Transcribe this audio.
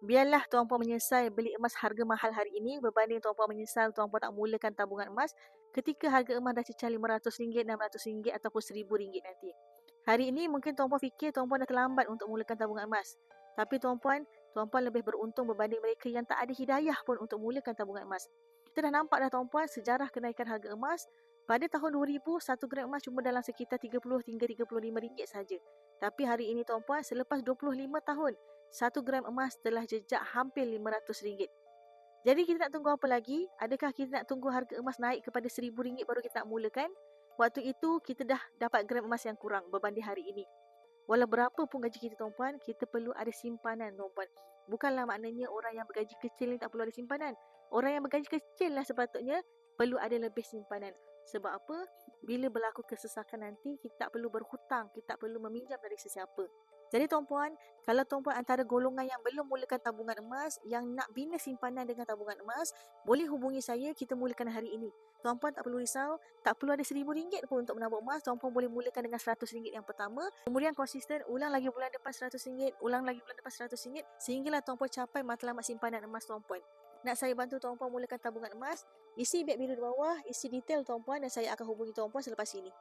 Biarlah tuan puan menyesal beli emas harga mahal hari ini berbanding tuan puan menyesal tuan puan tak mulakan tabungan emas ketika harga emas dah cecah RM500, RM600 ataupun RM1,000 nanti. Hari ini mungkin tuan puan fikir tuan puan dah terlambat untuk mulakan tabungan emas. Tapi tuan puan lebih beruntung berbanding mereka yang tak ada hidayah pun untuk mulakan tabungan emas. Kita dah nampak dah tuan puan sejarah kenaikan harga emas. Pada tahun 2000, 1 gram emas cuma dalam sekitar RM30 hingga RM35 saja. Tapi hari ini tuan puan selepas 25 tahun, 1 gram emas telah jejak hampir RM500. Jadi kita nak tunggu apa lagi? Adakah kita nak tunggu harga emas naik kepada RM1,000 baru kita nak mulakan? Waktu itu kita dah dapat gram emas yang kurang berbanding hari ini. Walau berapa pun gaji kita tuan puan, kita perlu ada simpanan tuan puan. Bukanlah maknanya orang yang bergaji kecil ni tak perlu ada simpanan. Orang yang bergaji kecil lah sepatutnya perlu ada lebih simpanan. Sebab apa? Bila berlaku kesesakan nanti, kita tak perlu berhutang, kita tak perlu meminjam dari sesiapa. Jadi tuan puan, kalau tuan puan antara golongan yang belum mulakan tabungan emas, yang nak bina simpanan dengan tabungan emas, boleh hubungi saya, kita mulakan hari ini. Tuan puan tak perlu risau, tak perlu ada RM1,000 pun untuk menabung emas. Tuan puan boleh mulakan dengan RM100 yang pertama. Kemudian konsisten, ulang lagi bulan depan RM100, ulang lagi bulan depan RM100, sehinggalah tuan puan capai matlamat simpanan emas tuan puan. Nak saya bantu tuan puan mulakan tabungan emas? Isi bet biru di bawah, isi detail tuan puan dan saya akan hubungi tuan puan selepas ini.